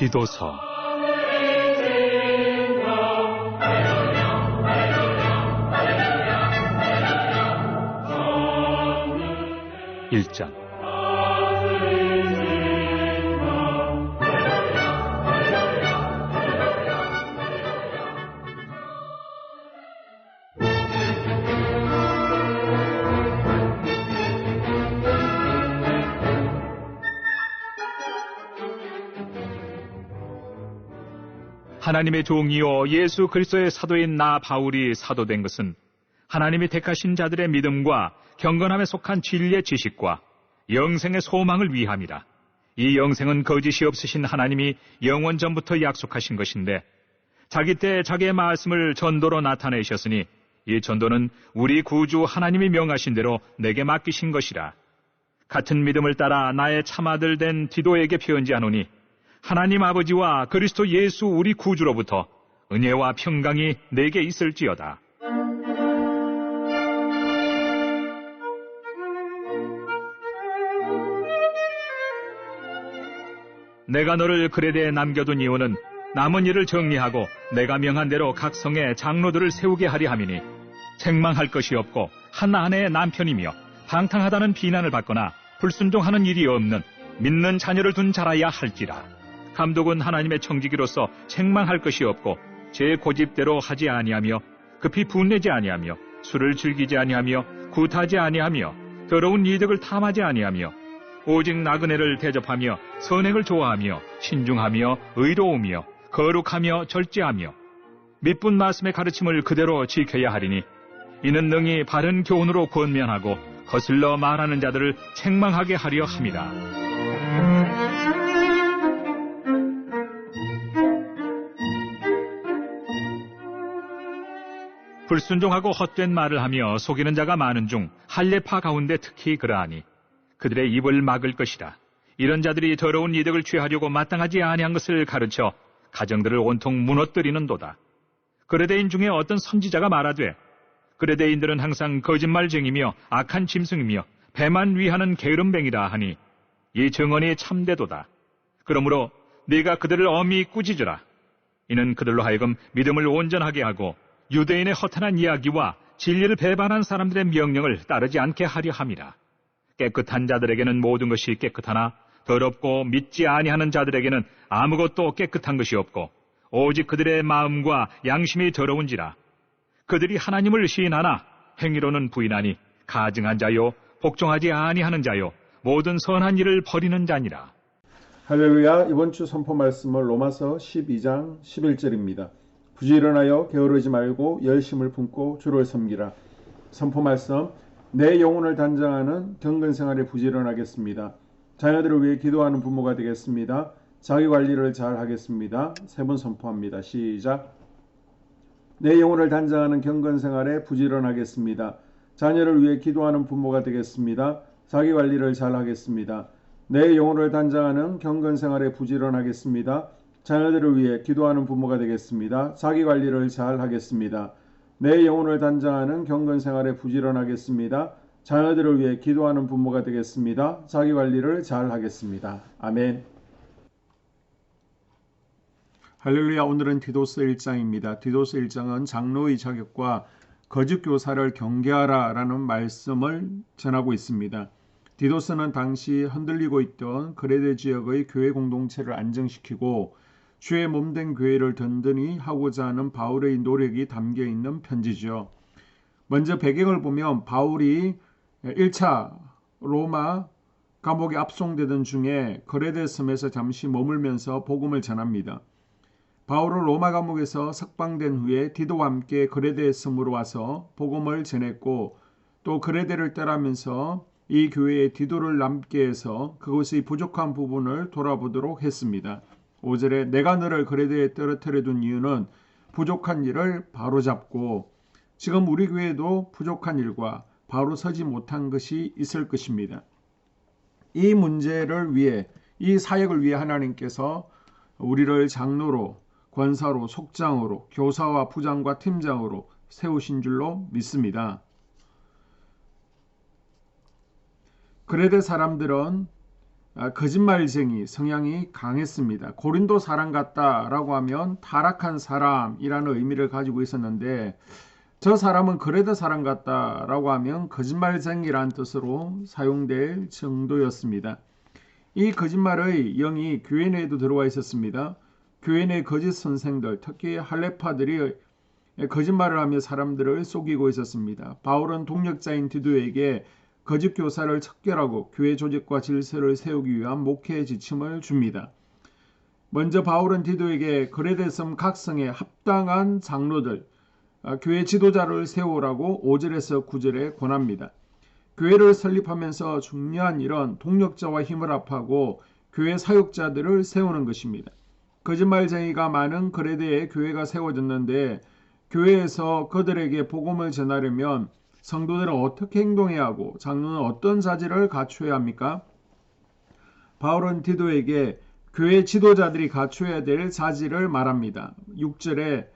디도서 1장. 하나님의 종이요 예수 그리스도의 사도인 나 바울이 사도된 것은 하나님이 택하신 자들의 믿음과 경건함에 속한 진리의 지식과 영생의 소망을 위함이라. 이 영생은 거짓이 없으신 하나님이 영원 전부터 약속하신 것인데 자기 때 자기의 말씀을 전도로 나타내셨으니 이 전도는 우리 구주 하나님이 명하신 대로 내게 맡기신 것이라. 같은 믿음을 따라 나의 참아들 된 디도에게 편지하노니 하나님 아버지와 그리스도 예수 우리 구주로부터 은혜와 평강이 내게 있을지어다. 내가 너를 그레데에 남겨둔 이유는 남은 일을 정리하고 내가 명한 대로 각 성에 장로들을 세우게 하려 함이니 책망할 것이 없고 한 아내의 남편이며 방탕하다는 비난을 받거나 불순종하는 일이 없는 믿는 자녀를 둔 자라야 할지라. 감독은 하나님의 청지기로서 책망할 것이 없고 제 고집대로 하지 아니하며 급히 분내지 아니하며 술을 즐기지 아니하며 굿하지 아니하며 더러운 이득을 탐하지 아니하며 오직 나그네를 대접하며 선행을 좋아하며 신중하며 의로우며 거룩하며 절제하며 믿분 말씀의 가르침을 그대로 지켜야 하리니 이는 능히 바른 교훈으로 권면하고 거슬러 말하는 자들을 책망하게 하려 함이라. 불순종하고 헛된 말을 하며 속이는 자가 많은 중 할례파 가운데 특히 그러하니 그들의 입을 막을 것이라. 이런 자들이 더러운 이득을 취하려고 마땅하지 아니한 것을 가르쳐 가정들을 온통 무너뜨리는도다. 그레데인 중에 어떤 선지자가 말하되 그레데인들은 항상 거짓말쟁이며 악한 짐승이며 배만 위하는 게으름뱅이라 하니 이 증언이 참되도다. 그러므로 네가 그들을 엄히 꾸짖으라. 이는 그들로 하여금 믿음을 온전하게 하고 유대인의 허탄한 이야기와 진리를 배반한 사람들의 명령을 따르지 않게 하려 함이라. 깨끗한 자들에게는 모든 것이 깨끗하나 더럽고 믿지 아니하는 자들에게는 아무것도 깨끗한 것이 없고 오직 그들의 마음과 양심이 더러운지라. 그들이 하나님을 시인하나 행위로는 부인하니 가증한 자요 복종하지 아니하는 자요 모든 선한 일을 버리는 자니라. 할렐루야. 이번 주 선포 말씀은 로마서 12장 11절입니다. 부지런하여 게으르지 말고 열심을 품고 주를 섬기라. 선포 말씀. 내 영혼을 단장하는 경건 생활에 부지런하겠습니다. 자녀들을 위해 기도하는 부모가 되겠습니다. 자기 관리를 잘 하겠습니다. 세 번 선포합니다. 시작. 내 영혼을 단장하는 경건 생활에 부지런하겠습니다. 자녀를 위해 기도하는 부모가 되겠습니다. 자기 관리를 잘 하겠습니다. 내 영혼을 단장하는 경건 생활에 부지런하겠습니다. 자녀들을 위해 기도하는 부모가 되겠습니다. 자기 관리를 잘 하겠습니다. 내 영혼을 단장하는 경건 생활에 부지런하겠습니다. 자녀들을 위해 기도하는 부모가 되겠습니다. 자기 관리를 잘 하겠습니다. 아멘. 할렐루야. 오늘은 디도서 1장입니다. 디도서 1장은 장로의 자격과 거짓 교사를 경계하라 라는 말씀을 전하고 있습니다. 디도서는 당시 흔들리고 있던 그레데 지역의 교회 공동체를 안정시키고 주의 몸된 교회를 든든히 하고자 하는 바울의 노력이 담겨있는 편지죠. 먼저 배경을 보면 바울이 1차 로마 감옥에 압송되던 중에 그레데 섬에서 잠시 머물면서 복음을 전합니다. 바울은 로마 감옥에서 석방된 후에 디도와 함께 그레데 섬으로 와서 복음을 전했고 또 그레데를 떠나면서 이 교회에 디도를 남게 해서 그것의 부족한 부분을 돌아보도록 했습니다. 5절에 내가 너를 그레데에 떨어뜨려 둔 이유는 부족한 일을 바로잡고 지금 우리 교회도 부족한 일과 바로 서지 못한 것이 있을 것입니다. 이 문제를 위해 이 사역을 위해 하나님께서 우리를 장로로 권사로 속장으로 교사와 부장과 팀장으로 세우신 줄로 믿습니다. 그레데 사람들은 거짓말쟁이 성향이 강했습니다. 고린도 사람 같다라고 하면 타락한 사람이라는 의미를 가지고 있었는데 저 사람은 그레데 사람 같다라고 하면 거짓말쟁이라는 뜻으로 사용될 정도였습니다. 이 거짓말의 영이 교회 내에도 들어와 있었습니다. 교회 내 거짓 선생들, 특히 할례파들이 거짓말을 하며 사람들을 속이고 있었습니다. 바울은 동역자인 디도에게 거짓 교사를 척결하고 교회 조직과 질서를 세우기 위한 목회의 지침을 줍니다. 먼저 바울은 디도에게 그레데 섬 각성에 합당한 장로들, 교회 지도자를 세우라고 5절에서 9절에 권합니다. 교회를 설립하면서 중요한 일은 동력자와 힘을 합하고 교회 사역자들을 세우는 것입니다. 거짓말쟁이가 많은 그레데에 교회가 세워졌는데 교회에서 그들에게 복음을 전하려면 성도들은 어떻게 행동해야 하고 장로는 어떤 자질을 갖춰야 합니까? 바울은 디도에게 교회 지도자들이 갖춰야 될 자질을 말합니다. 6절에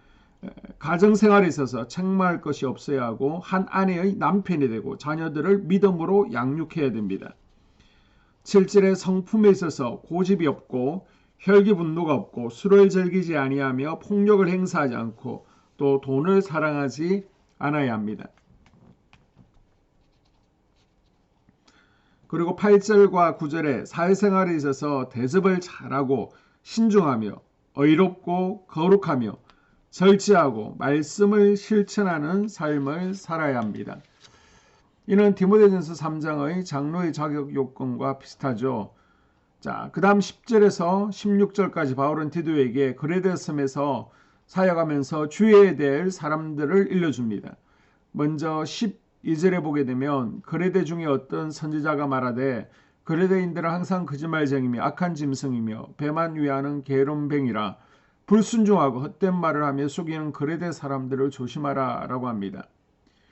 가정생활에 있어서 책망할 것이 없어야 하고 한 아내의 남편이 되고 자녀들을 믿음으로 양육해야 됩니다. 7절에 성품에 있어서 고집이 없고 혈기분노가 없고 술을 즐기지 아니하며 폭력을 행사하지 않고 또 돈을 사랑하지 않아야 합니다. 그리고 8절과 9절에 사회생활에 있어서 대접을 잘하고 신중하며 의롭고 거룩하며 절제하고 말씀을 실천하는 삶을 살아야 합니다. 이는 디모데전서 3장의 장로의 자격 요건과 비슷하죠. 자, 그 다음 10절에서 16절까지 바울은 디도에게 그레데 섬에서 사역하면서 주의해야 될 사람들을 일러줍니다. 먼저 12절에 보게 되면 그레데 중에 어떤 선지자가 말하되 그레데인들은 항상 거짓말쟁이며 악한 짐승이며 배만 위하는 게으름뱅이라 불순종하고 헛된 말을 하며 속이는 그레데 사람들을 조심하라 라고 합니다.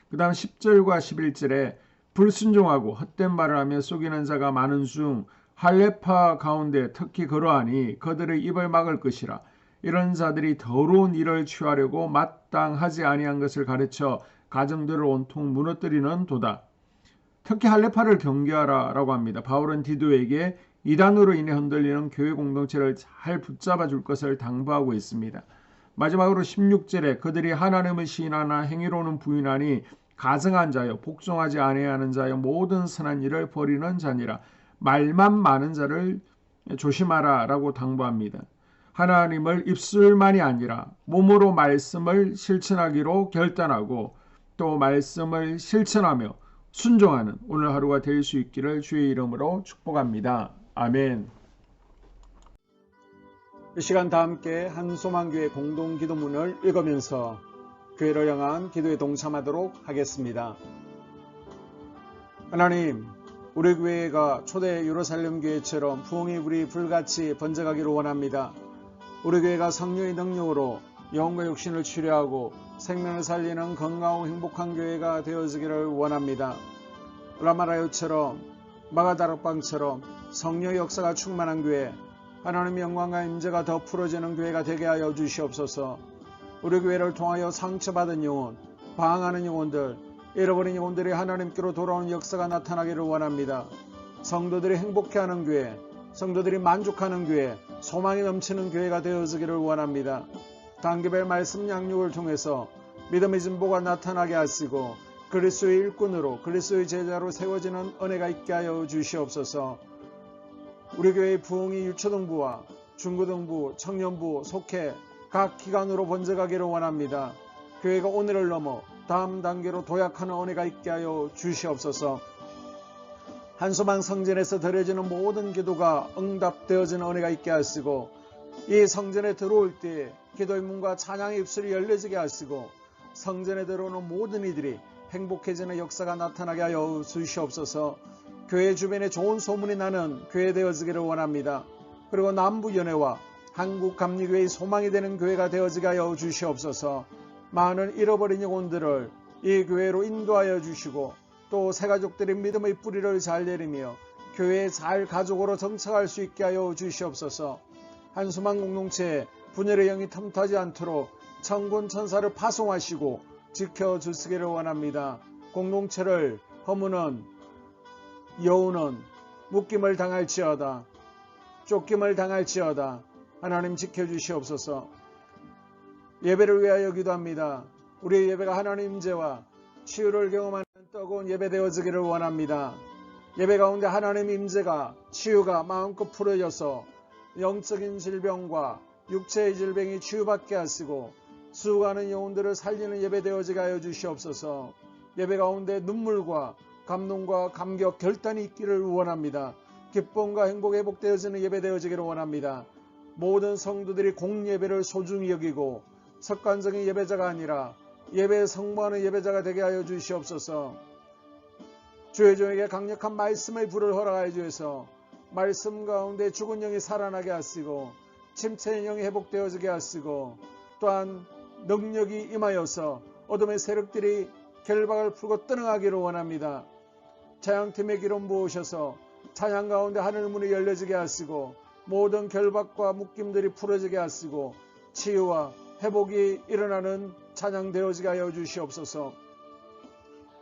그 다음 10절과 11절에 불순종하고 헛된 말을 하며 속이는 자가 많은 중 할례파 가운데 특히 그러하니 그들의 입을 막을 것이라. 이런 자들이 더러운 일을 취하려고 마땅하지 아니한 것을 가르쳐 가정들을 온통 무너뜨리는 도다. 특히 할례파를 경계하라 라고 합니다. 바울은 디도에게 이단으로 인해 흔들리는 교회 공동체를 잘 붙잡아 줄 것을 당부하고 있습니다. 마지막으로 16절에 그들이 하나님을 시인하나 행위로는 부인하니 가증한 자여 복종하지 아니하는 자여 모든 선한 일을 버리는 자니라. 말만 많은 자를 조심하라 라고 당부합니다. 하나님을 입술만이 아니라 몸으로 말씀을 실천하기로 결단하고 또 말씀을 실천하며 순종하는 오늘 하루가 될 수 있기를 주의 이름으로 축복합니다. 아멘. 이 시간 다 함께 한소망교회 공동기도문을 읽으면서 교회를 향한 기도에 동참하도록 하겠습니다. 하나님, 우리 교회가 초대 예루살렘 교회처럼 부흥이 불이 불같이 번져가기를 원합니다. 우리 교회가 성령의 능력으로 영혼과 육신을 치료하고 생명을 살리는 건강하고 행복한 교회가 되어지기를 원합니다. 라마라요처럼 마가다락방처럼 성령의 역사가 충만한 교회, 하나님의 영광과 임재가 더 풀어지는 교회가 되게 하여 주시옵소서. 우리 교회를 통하여 상처받은 영혼, 방황하는 영혼들, 잃어버린 영혼들이 하나님께로 돌아오는 역사가 나타나기를 원합니다. 성도들이 행복해하는 교회, 성도들이 만족하는 교회, 소망이 넘치는 교회가 되어지기를 원합니다. 단계별 말씀 양육을 통해서 믿음의 진보가 나타나게 하시고 그리스도의 일꾼으로 그리스도의 제자로 세워지는 은혜가 있게 하여 주시옵소서. 우리 교회의 부흥이 유초등부와 중고등부, 청년부, 속회 각 기관으로 번져가기를 원합니다. 교회가 오늘을 넘어 다음 단계로 도약하는 은혜가 있게 하여 주시옵소서. 한소망 성전에서 드려지는 모든 기도가 응답되어지는 은혜가 있게 하시고 이 성전에 들어올 때 기도의 문과 찬양의 입술이 열려지게 하시고 성전에 들어오는 모든 이들이 행복해지는 역사가 나타나게 하여 주시옵소서. 교회 주변에 좋은 소문이 나는 교회 되어지기를 원합니다. 그리고 남부연회와 한국감리교회의 소망이 되는 교회가 되어지게 하여 주시옵소서. 많은 잃어버린 영혼들을 이 교회로 인도하여 주시고 또 새가족들의 믿음의 뿌리를 잘 내리며 교회에 잘 가족으로 정착할 수 있게 하여 주시옵소서. 한소망 공동체에 분열의 영이 틈타지 않도록 천군 천사를 파송하시고 지켜주시기를 원합니다. 공동체를 허무는 여우는 묶임을 당할지어다. 쫓김을 당할지어다. 하나님 지켜주시옵소서. 예배를 위하여 기도합니다. 우리의 예배가 하나님 임재와 치유를 경험하는 뜨거운 예배 되어지기를 원합니다. 예배 가운데 하나님 임재가 치유가 마음껏 풀어져서 영적인 질병과 육체의 질병이 치유받게 하시고 수고하는 영혼들을 살리는 예배 되어지게 하여 주시옵소서. 예배 가운데 눈물과 감동과 감격 결단이 있기를 원합니다. 기쁨과 행복 회복되어지는 예배 되어지기를 원합니다. 모든 성도들이 공예배를 소중히 여기고 습관적인 예배자가 아니라 예배에 성모하는 예배자가 되게 하여 주시옵소서. 주의 종에게 강력한 말씀의 불을 허락하여 주셔서 말씀 가운데 죽은 영이 살아나게 하시고 침체의 영이 회복되어지게 하시고 또한 능력이 임하여서 어둠의 세력들이 결박을 풀고 떠나가기를 원합니다. 찬양팀의 기름 부으셔서 찬양 가운데 하늘 문이 열려지게 하시고 모든 결박과 묶임들이 풀어지게 하시고 치유와 회복이 일어나는 찬양 되어지게 하여 주시옵소서.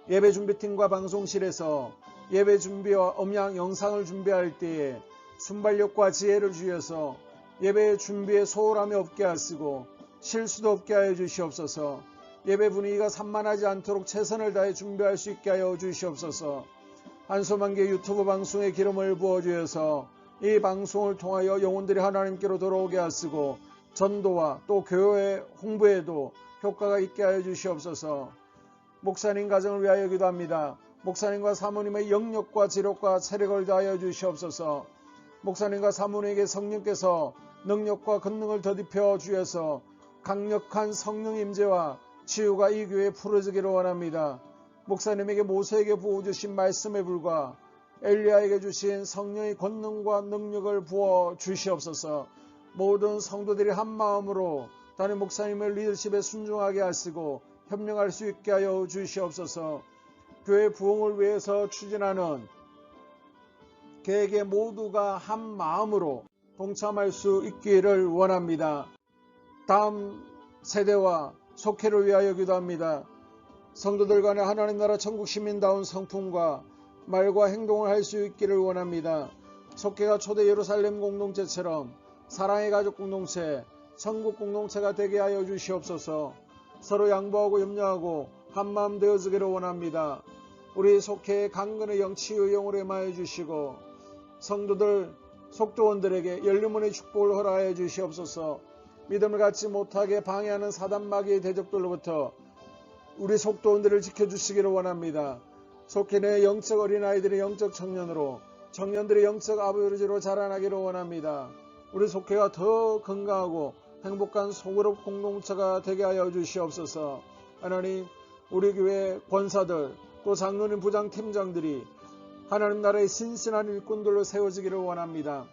예배 준비팀과 방송실에서 예배 준비와 음향 영상을 준비할 때에 순발력과 지혜를 주셔서 예배 준비에 소홀함이 없게 하시고 실수도 없게 하여 주시옵소서. 예배 분위기가 산만하지 않도록 최선을 다해 준비할 수 있게 하여 주시옵소서. 한소만개 유튜브 방송에 기름을 부어주셔서 이 방송을 통하여 영혼들이 하나님께로 돌아오게 하시고 전도와 또 교회 홍보에도 효과가 있게 하여 주시옵소서. 목사님 가정을 위하여 기도합니다. 목사님과 사모님의 영역과 지력과 체력을 다하여 주시옵소서. 목사님과 사모님에게 성령께서 능력과 권능을 더딥혀 주셔서 강력한 성령 임재와 치유가 이 교회에 풀어지기를 원합니다. 목사님에게 모세에게 부어주신 말씀의 불과 엘리야에게 주신 성령의 권능과 능력을 부어 주시옵소서. 모든 성도들이 한 마음으로 담임 목사님의 리더십에 순종하게 하시고 협력할 수 있게 하여 주시옵소서. 교회 부흥을 위해서 추진하는 계획에 모두가 한 마음으로 동참할 수 있기를 원합니다. 다음 세대와 속회를 위하여 기도합니다. 성도들 간에 하나님 나라 천국 시민다운 성품과 말과 행동을 할 수 있기를 원합니다. 속회가 초대 예루살렘 공동체처럼 사랑의 가족 공동체, 천국 공동체가 되게 하여 주시옵소서. 서로 양보하고 염려하고 한마음 되어지기를 원합니다. 우리 속회의 강건의 영, 치유의 영으로 임하여 주시고 성도들, 속도원들에게 열림문의 축복을 허락하여 주시옵소서. 믿음을 갖지 못하게 방해하는 사단 마귀의 대적들로부터 우리 속도원들을 지켜주시기를 원합니다. 속회 내 영적 어린아이들의 영적 청년으로 청년들의 영적 아버지로 자라나기를 원합니다. 우리 속회가 더 건강하고 행복한 소그룹 공동체가 되게 하여 주시옵소서. 하나님, 우리 교회 권사들 또 장로님 부장 팀장들이 하나님 나라의 신실한 일꾼들로 세워지기를 원합니다.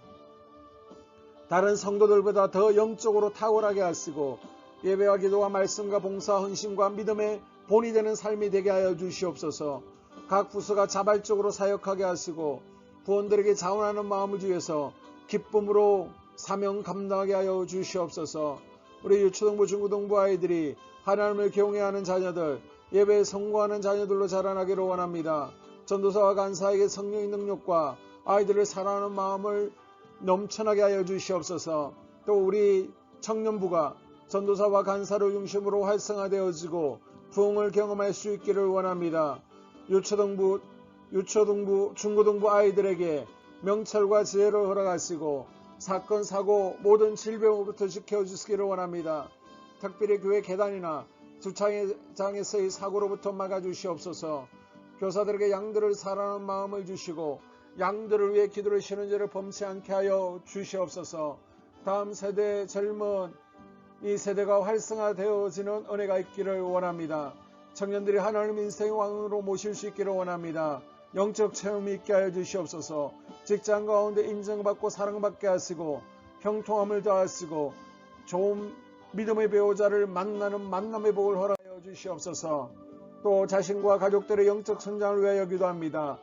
다른 성도들보다 더 영적으로 탁월하게 하시고 예배와 기도와 말씀과 봉사, 헌신과 믿음의 본이 되는 삶이 되게 하여 주시옵소서. 각 부서가 자발적으로 사역하게 하시고 부원들에게 자원하는 마음을 주셔서 기쁨으로 사명 감당하게 하여 주시옵소서. 우리 유초등부 중고등부 아이들이 하나님을 경외하는 자녀들, 예배에 성공하는 자녀들로 자라나기를 원합니다. 전도사와 간사에게 성령의 능력과 아이들을 사랑하는 마음을 넘쳐나게 하여 주시옵소서. 또 우리 청년부가 전도사와 간사를 중심으로 활성화되어지고 부흥을 경험할 수 있기를 원합니다. 유초등부, 중고등부 아이들에게 명철과 지혜를 허락하시고 사건, 사고, 모든 질병으로부터 지켜주시기를 원합니다. 특별히 교회 계단이나 주차장에서의 사고로부터 막아주시옵소서. 교사들에게 양들을 사랑하는 마음을 주시고 양들을 위해 기도를 쉬는 죄를 범치 않게 하여 주시옵소서. 다음 세대 젊은 이 세대가 활성화되어지는 은혜가 있기를 원합니다. 청년들이 하나님 인생의 왕으로 모실 수 있기를 원합니다. 영적 체험이 있게 하여 주시옵소서. 직장 가운데 인정받고 사랑받게 하시고 형통함을 더하시고 좋은 믿음의 배우자를 만나는 만남의 복을 허락하여 주시옵소서. 또 자신과 가족들의 영적 성장을 위하여 기도합니다.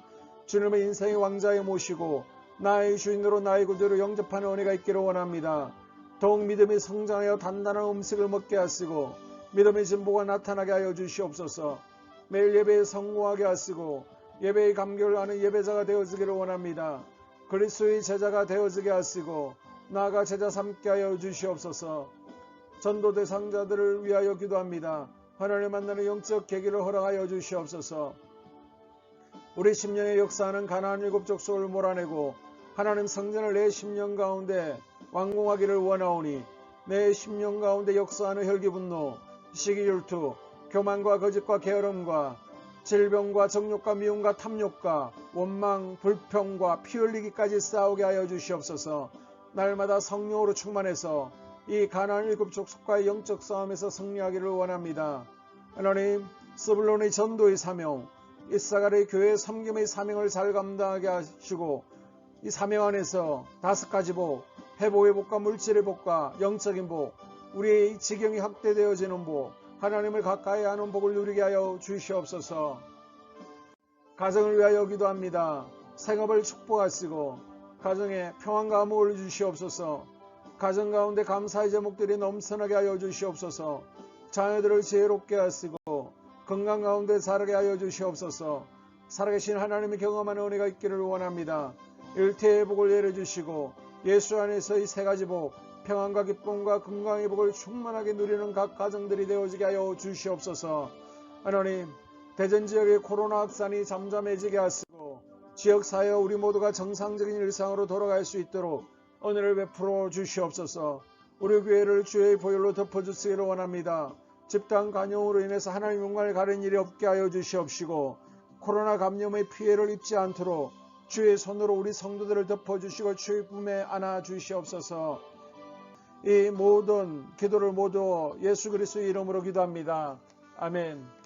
주님의 인생의 왕자에 모시고 나의 주인으로 나의 구주로 영접하는 은혜가 있기를 원합니다. 더욱 믿음이 성장하여 단단한 음식을 먹게 하시고 믿음의 진보가 나타나게 하여 주시옵소서. 매일 예배에 성공하게 하시고 예배의 감격을 하는 예배자가 되어지기를 원합니다. 그리스도의 제자가 되어지게 하시고 나아가 제자 삼게 하여 주시옵소서. 전도 대상자들을 위하여 기도합니다. 하나님 만나는 영적 계기를 허락하여 주시옵소서. 우리 10년의 역사하는 가나안 7족속을 몰아내고 하나님 성전을 내 10년 가운데 완공하기를 원하오니 내 10년 가운데 역사하는 혈기분노, 시기질투, 교만과 거짓과 게으름과 질병과 정욕과 미움과 탐욕과 원망, 불평과 피 흘리기까지 싸우게 하여 주시옵소서. 날마다 성령으로 충만해서 이 가나안 7족속과의 영적 싸움에서 승리하기를 원합니다. 하나님, 스불론의 전도의 사명, 이사갈의 교회 섬김의 사명을 잘 감당하게 하시고 이 사명 안에서 5가지 복, 회복의 복과 물질의 복과 영적인 복, 우리의 지경이 확대되어지는 복, 하나님을 가까이 하는 복을 누리게 하여 주시옵소서. 가정을 위하여 기도합니다. 생업을 축복하시고 가정에 평안과 안목을 주시옵소서. 가정 가운데 감사의 제목들이 넘쳐나게 하여 주시옵소서. 자녀들을 지혜롭게 하시고 건강 가운데 자라게 하여 주시옵소서. 살아계신 하나님이 경험하는 은혜가 있기를 원합니다. 일태의 복을 내려주시고 예수 안에서의 3가지 복, 평안과 기쁨과 건강의 복을 충만하게 누리는 각 가정들이 되어지게 하여 주시옵소서. 하나님, 대전 지역의 코로나 확산이 잠잠해지게 하시고 지역사회 우리 모두가 정상적인 일상으로 돌아갈 수 있도록 은혜를 베풀어 주시옵소서. 우리 교회를 주의 보혈로 덮어주시기를 원합니다. 집단 간염으로 인해서 하나님 영광을 가린 일이 없게 하여 주시옵시고 코로나 감염의 피해를 입지 않도록 주의 손으로 우리 성도들을 덮어주시고 주의 품에 안아 주시옵소서. 이 모든 기도를 모두 예수 그리스도의 이름으로 기도합니다. 아멘.